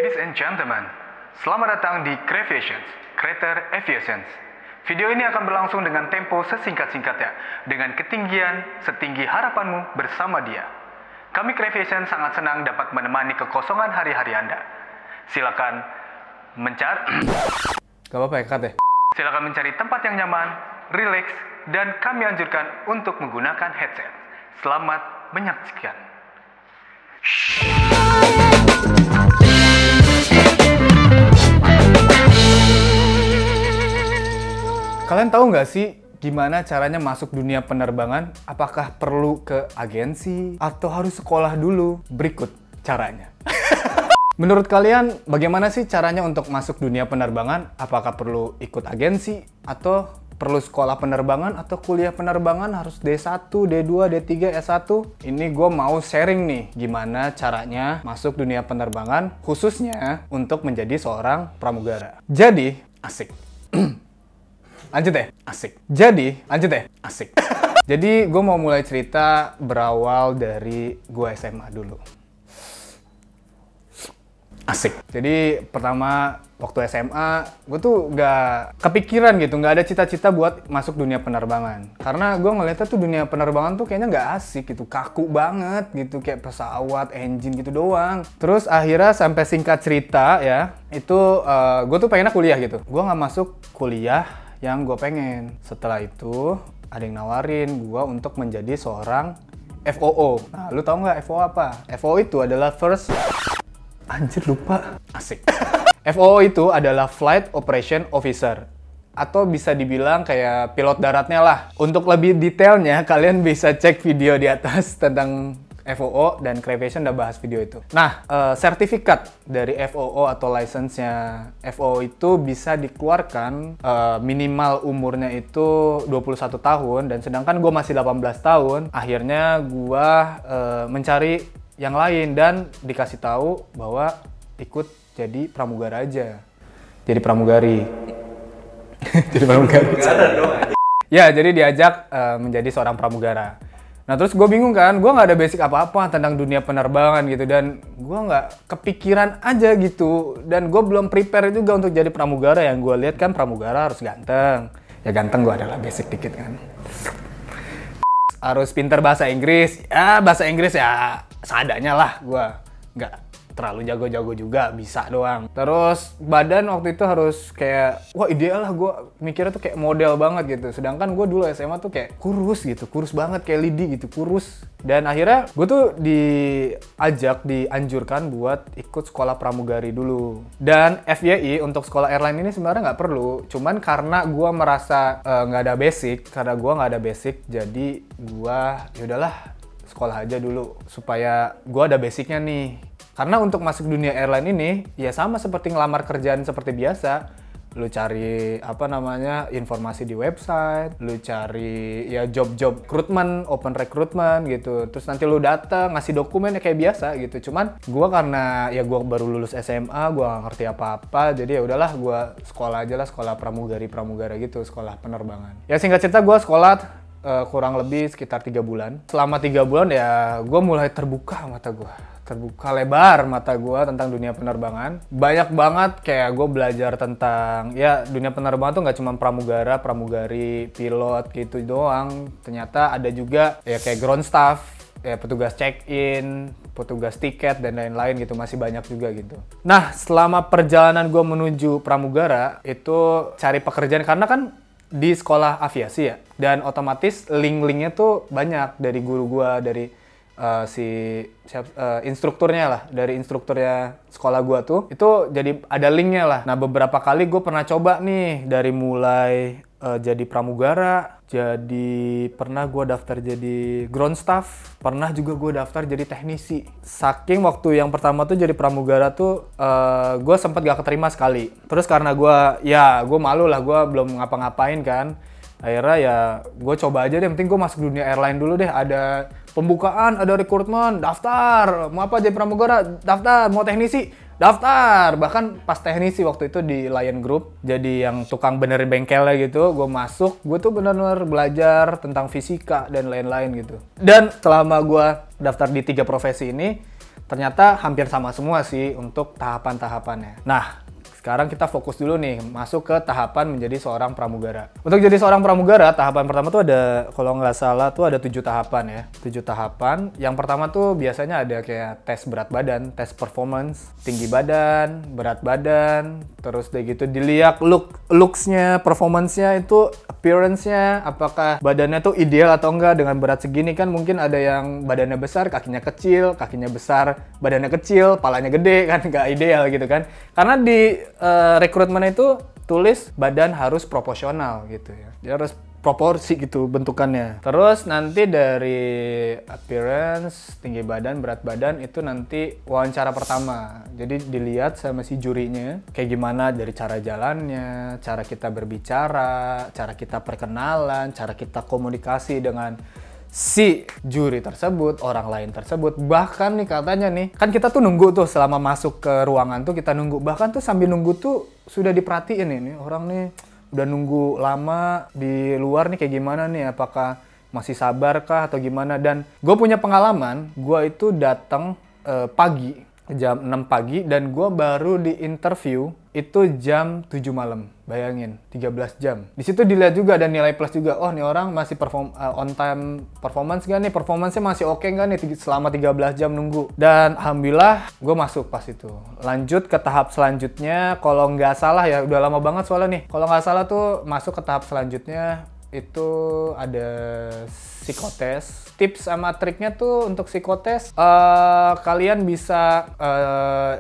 Ladies and gentlemen, selamat datang di Crevations, Creator Aviations. Video ini akan berlangsung dengan tempo sesingkat-singkatnya, dengan ketinggian setinggi harapanmu bersama dia. Kami Crevations sangat senang dapat menemani kekosongan hari-hari Anda. Silakan mencari... Gak apa-apa ya, Kat ya? Silakan mencari tempat yang nyaman, rileks, dan kami anjurkan untuk menggunakan headset. Selamat menyaksikan. Kalian tahu nggak sih gimana caranya masuk dunia penerbangan? Apakah perlu ke agensi atau harus sekolah dulu? Berikut caranya. Menurut kalian, bagaimana sih caranya untuk masuk dunia penerbangan? Apakah perlu ikut agensi atau perlu sekolah penerbangan atau kuliah penerbangan harus D1, D2, D3, S1? Ini gue mau sharing nih gimana caranya masuk dunia penerbangan khususnya untuk menjadi seorang pramugara. Jadi, asik. Lanjut deh, asik. Asik. Jadi gue mau mulai cerita berawal dari gue SMA dulu. Asik. Jadi pertama waktu SMA gue tuh gak kepikiran gitu, gak ada cita-cita buat masuk dunia penerbangan. Karena gue ngeliatnya tuh dunia penerbangan tuh kayaknya gak asik gitu, kaku banget gitu, kayak pesawat, engine gitu doang. Terus akhirnya sampai singkat cerita ya, itu gue tuh pengennya kuliah gitu. Gue gak masuk kuliah yang gue pengen. Setelah itu ada yang nawarin gue untuk menjadi seorang FOO. Nah, lu tau nggak FOO apa? FOO itu adalah Anjir lupa. Asik. FOO itu adalah Flight Operation Officer. Atau bisa dibilang kayak pilot daratnya lah. Untuk lebih detailnya, kalian bisa cek video di atas tentang FOO dan Crevation udah bahas video itu. Nah, sertifikat dari FOO atau license-nya FOO itu bisa dikeluarkan minimal umurnya itu 21 tahun dan sedangkan gue masih 18 tahun. Akhirnya gue mencari yang lain dan dikasih tahu bahwa ikut jadi pramugara aja. Jadi pramugari. Jadi pramugari. Ya, jadi diajak menjadi seorang pramugara. Nah terus gue bingung kan, gue nggak ada basic apa-apa tentang dunia penerbangan gitu dan gue nggak kepikiran aja gitu dan gue belum prepare juga untuk jadi pramugara. Yang gue lihat kan pramugara harus ganteng, ya ganteng gue adalah basic dikit kan. Harus pinter bahasa Inggris, ya bahasa Inggris ya seadanya lah, gue nggak terlalu jago-jago juga, bisa doang. Terus badan waktu itu harus kayak, wah ideal lah, gue mikirnya tuh kayak model banget gitu. Sedangkan gue dulu SMA tuh kayak kurus gitu, kurus banget kayak lidi gitu, kurus. Dan akhirnya gue tuh dianjurkan buat ikut sekolah pramugari dulu. Dan FYI untuk sekolah airline ini sebenarnya nggak perlu. Cuman karena gue merasa nggak ada basic, jadi gue yaudahlah sekolah aja dulu supaya gue ada basicnya nih. Karena untuk masuk dunia airline ini, ya sama seperti ngelamar kerjaan seperti biasa. Lu cari, informasi di website, lu cari ya job-job recruitment, open recruitment gitu. Terus nanti lu datang, ngasih dokumen ya kayak biasa gitu. Cuman gua karena ya gua baru lulus SMA, gua gak ngerti apa-apa. Jadi ya udahlah gua sekolah aja lah, sekolah pramugara gitu, sekolah penerbangan. Ya singkat cerita gua sekolah kurang lebih sekitar 3 bulan. Selama 3 bulan ya gua mulai terbuka lebar mata gue tentang dunia penerbangan. Banyak banget kayak gue belajar tentang ya dunia penerbangan tuh nggak cuma pramugara, pramugari, pilot gitu doang. Ternyata ada juga ya kayak ground staff, ya petugas check-in, petugas tiket dan lain-lain gitu, masih banyak juga gitu. Nah, selama perjalanan gue menuju pramugara itu cari pekerjaan karena kan di sekolah aviasi ya, dan otomatis link-linknya tuh banyak dari guru gue, dari instrukturnya sekolah gua tuh itu jadi ada linknya lah. Nah beberapa kali gue pernah coba nih dari mulai jadi pramugara, pernah gue daftar jadi ground staff, pernah juga gue daftar jadi teknisi. Saking waktu yang pertama tuh jadi pramugara tuh gue sempat gak keterima sekali. Terus karena gue malu lah, gue belum ngapa-ngapain kan. Akhirnya ya gue coba aja deh, penting gue masuk dunia airline dulu deh. Ada pembukaan, ada rekrutmen, daftar. Mau apa jadi pramugara? Daftar. Mau teknisi? Daftar. Bahkan pas teknisi waktu itu di Lion Group, jadi yang tukang benerin bengkelnya gitu, gue masuk, gue tuh bener-bener belajar tentang fisika dan lain-lain gitu. Dan selama gue daftar di 3 profesi ini, Ternyata hampir sama semua sih untuk tahapan-tahapannya. Nah, sekarang kita fokus dulu nih, masuk ke tahapan menjadi seorang pramugara. Untuk jadi seorang pramugara, tahapan pertama tuh ada, kalau nggak salah tuh ada 7 tahapan ya. 7 tahapan. Yang pertama tuh biasanya ada kayak tes berat badan, tes performance, tinggi badan, berat badan, terus udah gitu dilihat looks-nya, performance-nya itu, appearance-nya, apakah badannya tuh ideal atau enggak dengan berat segini. Kan mungkin ada yang badannya besar, kakinya kecil, kakinya besar, badannya kecil, palanya gede, kan nggak ideal gitu kan. Karena di rekrutmen itu tulis badan harus proporsional gitu ya. Dia harus proporsi gitu bentukannya. Terus nanti dari appearance, tinggi badan, berat badan itu nanti wawancara pertama. Jadi dilihat sama si jurinya kayak gimana dari cara jalannya, cara kita berbicara, cara kita perkenalan, cara kita komunikasi dengan si juri tersebut, orang lain tersebut. Bahkan nih katanya nih, kan kita tuh nunggu tuh selama masuk ke ruangan tuh kita nunggu. Bahkan tuh sambil nunggu tuh sudah diperhatiin ini orang nih udah nunggu lama di luar nih kayak gimana nih, apakah masih sabar kah atau gimana. Dan gue punya pengalaman, gue itu datang pagi, jam 6 pagi, dan gue baru di interview itu jam 7 malam. Bayangin, 13 jam. Di situ dilihat juga ada nilai plus juga. Oh, nih orang masih on time performance gak nih? Performance-nya masih oke gak nih selama 13 jam nunggu? Dan alhamdulillah gue masuk pas itu. Lanjut ke tahap selanjutnya, kalau nggak salah ya, udah lama banget soalnya nih. Kalau nggak salah tuh masuk ke tahap selanjutnya itu ada psikotes. Tips sama triknya tuh untuk psikotes kalian bisa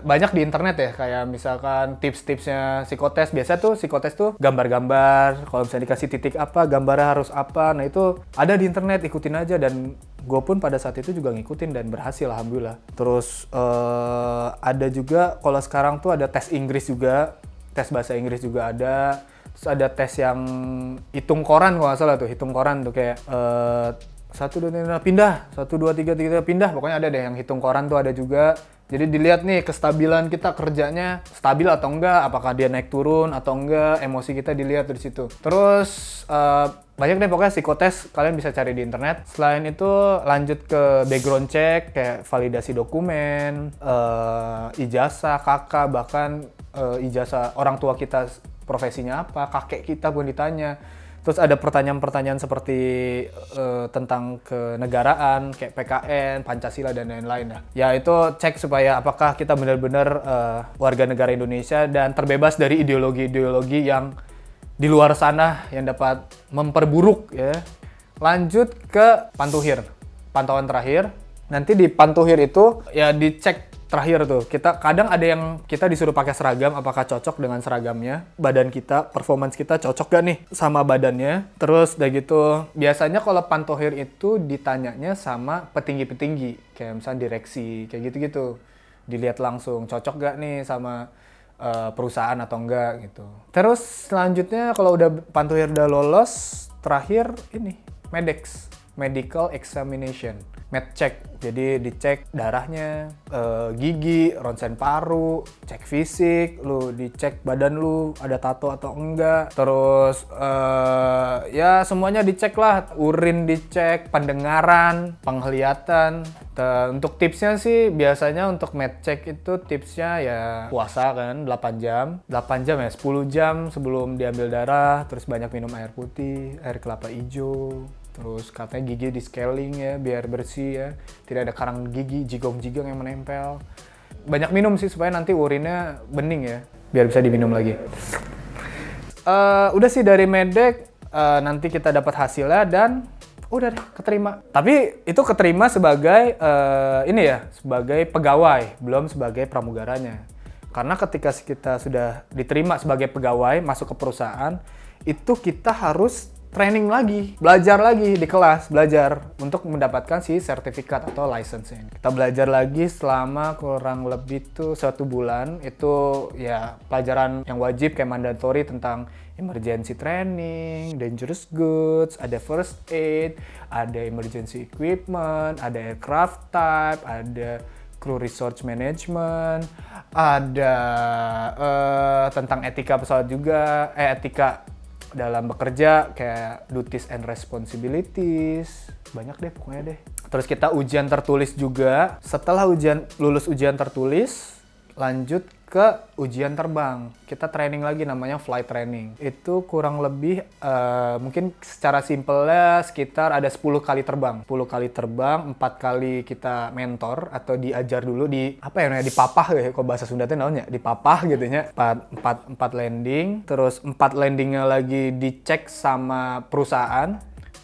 banyak di internet ya, kayak misalkan tips-tipsnya psikotes. Biasa tuh psikotes tuh gambar-gambar, kalau misalnya dikasih titik apa, gambarnya harus apa. Nah itu ada di internet, ikutin aja. Dan gue pun pada saat itu juga ngikutin dan berhasil alhamdulillah. Terus ada juga kalau sekarang tuh ada tes Inggris juga, tes bahasa Inggris juga ada. Terus ada tes yang hitung koran kalau nggak salah tuh, hitung koran tuh kayak 1, 2, 3, pindah, 1, 2, 3, pindah. Pokoknya ada deh yang hitung koran tuh ada juga. Jadi dilihat nih kestabilan kita kerjanya stabil atau enggak, apakah dia naik turun atau enggak, emosi kita dilihat dari situ. Terus banyak deh pokoknya psikotes, kalian bisa cari di internet. Selain itu lanjut ke background check, kayak validasi dokumen, ijazah, kakak, bahkan ijazah orang tua kita profesinya apa, kakek kita pun ditanya. Terus ada pertanyaan-pertanyaan seperti tentang kenegaraan, kayak PKN, Pancasila, dan lain-lain. Ya itu cek supaya apakah kita benar-benar warga negara Indonesia dan terbebas dari ideologi-ideologi yang di luar sana yang dapat memperburuk ya. Lanjut ke pantuhir, pantauan terakhir. Nanti di pantuhir itu ya dicek terakhir tuh, kita kadang ada yang kita disuruh pakai seragam, apakah cocok dengan seragamnya, badan kita, performance kita cocok gak nih sama badannya. Terus udah gitu, biasanya kalau pantohir itu ditanyanya sama petinggi-petinggi, kayak misalnya direksi, kayak gitu-gitu. Dilihat langsung, cocok gak nih sama perusahaan atau enggak gitu. Terus selanjutnya kalau udah pantohir udah lolos, terakhir ini, MEDEX, Medical Examination. Medcheck, jadi dicek darahnya, gigi, ronsen paru, cek fisik, lu dicek badan lu ada tato atau enggak. Terus ya semuanya dicek lah, urin dicek, pendengaran, penglihatan. Untuk tipsnya sih biasanya untuk medcheck itu tipsnya ya puasa kan 8 jam. 8 jam ya, 10 jam sebelum diambil darah, terus banyak minum air putih, air kelapa hijau. Terus katanya gigi di scaling ya, biar bersih ya. Tidak ada karang gigi, jigong-jigong yang menempel. Banyak minum sih supaya nanti urinnya bening ya, biar bisa diminum lagi. Udah sih dari Medek, nanti kita dapat hasilnya dan udah deh, keterima. Tapi itu keterima sebagai ini ya, sebagai pegawai, belum sebagai pramugaranya. Karena ketika kita sudah diterima sebagai pegawai, masuk ke perusahaan, itu kita harus training lagi, belajar lagi di kelas, belajar untuk mendapatkan si sertifikat atau license ini. Kita belajar lagi selama kurang lebih tuh 1 bulan. Itu ya pelajaran yang wajib kayak mandatory tentang emergency training, dangerous goods, ada first aid, ada emergency equipment, ada aircraft type, ada crew resource management, ada tentang etika pesawat juga, etika dalam bekerja kayak duties and responsibilities, banyak deh pokoknya deh. Terus kita ujian tertulis juga. Setelah lulus ujian tertulis, lanjut ke ujian terbang. Kita training lagi namanya flight training. Itu kurang lebih mungkin secara simpelnya sekitar ada 10 kali terbang. 10 kali terbang, 4 kali kita mentor atau diajar dulu di apa ya namanya dipapah ya, kok bahasa Sunda teh naonnya? Dipapah gitu nya. 4 landing, terus 4 landingnya lagi dicek sama perusahaan.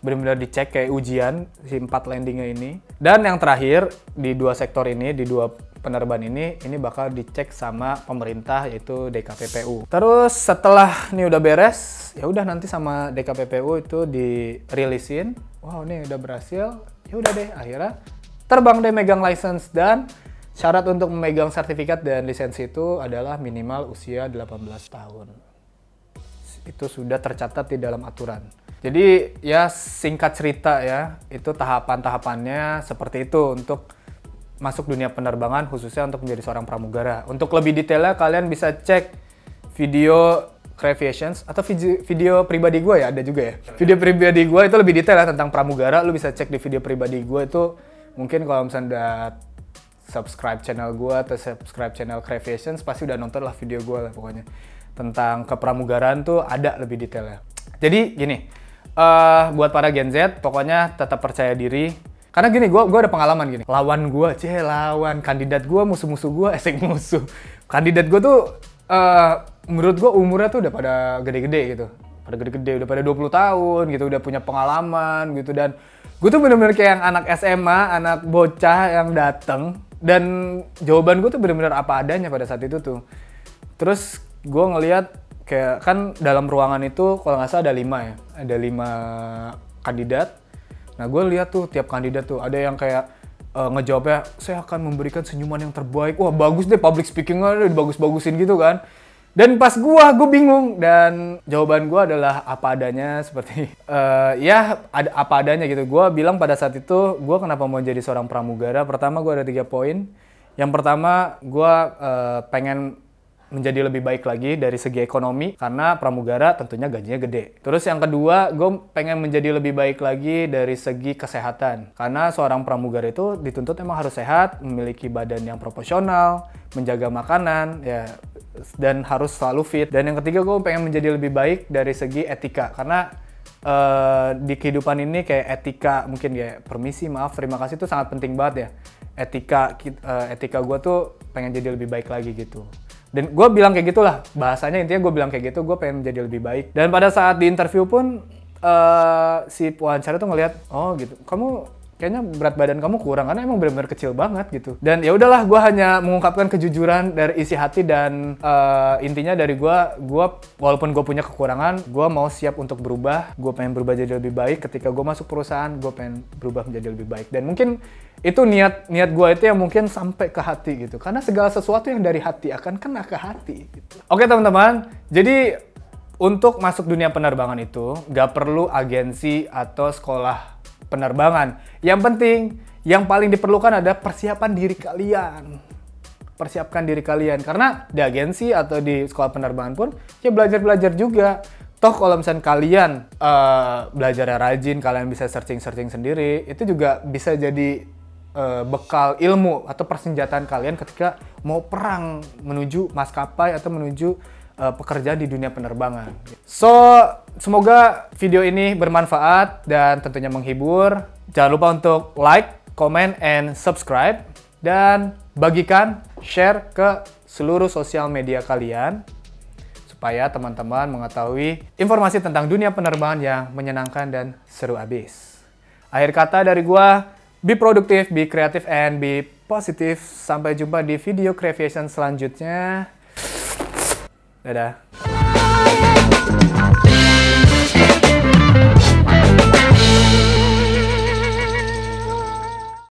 Benar-benar dicek kayak ujian si 4 landingnya ini. Dan yang terakhir di 2 sektor ini, di 2 penerbangan ini bakal dicek sama pemerintah yaitu DKPPU. Terus setelah ini udah beres, ya udah nanti sama DKPPU itu dirilisin. Wow, ini udah berhasil. Ya udah deh, akhirnya terbang deh megang license, dan syarat untuk memegang sertifikat dan lisensi itu adalah minimal usia 18 tahun. Itu sudah tercatat di dalam aturan. Jadi ya singkat cerita ya, itu tahapan-tahapannya seperti itu untuk masuk dunia penerbangan, khususnya untuk menjadi seorang pramugara. Untuk lebih detailnya kalian bisa cek video Creations atau video pribadi gue ya, ada juga ya. Video pribadi gue itu lebih detail ya tentang pramugara, lu bisa cek di video pribadi gue itu. Mungkin kalau misalnya udah subscribe channel gue atau subscribe channel Creations, pasti udah nonton lah video gue lah pokoknya. Tentang kepramugaraan tuh ada lebih detailnya. Jadi gini, buat para Gen Z, pokoknya tetap percaya diri. Karena gini, gue ada pengalaman gini. Lawan kandidat gue, musuh-musuh gue, musuh. Kandidat gue tuh, menurut gue umurnya tuh udah pada gede-gede gitu. Pada gede-gede, udah pada 20 tahun gitu, udah punya pengalaman gitu. Dan gue tuh bener-bener kayak yang anak SMA, anak bocah yang dateng. Dan jawaban gue tuh bener-bener apa adanya pada saat itu tuh. Terus gue ngeliat kayak, kan dalam ruangan itu kalau nggak salah ada 5 ya. Ada 5 kandidat. Nah, gue lihat tuh tiap kandidat tuh ada yang kayak ngejawabnya, saya akan memberikan senyuman yang terbaik. Wah, bagus deh, public speaking-nya udah bagus-bagusin gitu kan. Dan pas gue bingung, dan jawaban gue adalah apa adanya, seperti ya ada apa adanya gitu. Gue bilang pada saat itu, gue kenapa mau jadi seorang pramugara. Pertama, gue ada 3 poin. Yang pertama, gue pengen menjadi lebih baik lagi dari segi ekonomi, karena pramugara tentunya gajinya gede. Terus yang kedua, gue pengen menjadi lebih baik lagi dari segi kesehatan, karena seorang pramugara itu dituntut emang harus sehat, memiliki badan yang proporsional, menjaga makanan, ya, dan harus selalu fit. Dan yang ketiga, gue pengen menjadi lebih baik dari segi etika, karena di kehidupan ini kayak etika, mungkin kayak permisi, maaf, terima kasih itu sangat penting banget ya. Etika gue tuh pengen jadi lebih baik lagi gitu. Dan gue bilang kayak gitulah, bahasanya intinya gue bilang kayak gitu, gue pengen menjadi lebih baik. Dan pada saat di interview pun si wawancara tuh ngelihat, oh gitu, kamu kayaknya berat badan kamu kurang karena emang benar-benar kecil banget gitu. Dan ya udahlah, gue hanya mengungkapkan kejujuran dari isi hati, dan intinya dari gue walaupun gue punya kekurangan, gue mau siap untuk berubah. Gue pengen berubah jadi lebih baik. Ketika gue masuk perusahaan, gue pengen berubah menjadi lebih baik. Dan mungkin itu niat gue itu yang mungkin sampai ke hati gitu. Karena segala sesuatu yang dari hati akan kena ke hati gitu. Oke teman-teman, jadi untuk masuk dunia penerbangan itu nggak perlu agensi atau sekolah penerbangan. Yang penting, yang paling diperlukan ada persiapan diri kalian. Persiapkan diri kalian. Karena di agensi atau di sekolah penerbangan pun, ya belajar-belajar juga. Toh kalau misalnya kalian belajarnya rajin, kalian bisa searching-searching sendiri, itu juga bisa jadi bekal ilmu atau persenjataan kalian ketika mau perang menuju maskapai atau menuju pekerjaan di dunia penerbangan. So, semoga video ini bermanfaat dan tentunya menghibur. Jangan lupa untuk like, comment, and subscribe. Dan bagikan, share ke seluruh sosial media kalian. Supaya teman-teman mengetahui informasi tentang dunia penerbangan yang menyenangkan dan seru abis. Akhir kata dari gua, be produktif, be kreatif, and be positif. Sampai jumpa di video Creation selanjutnya. Dadah.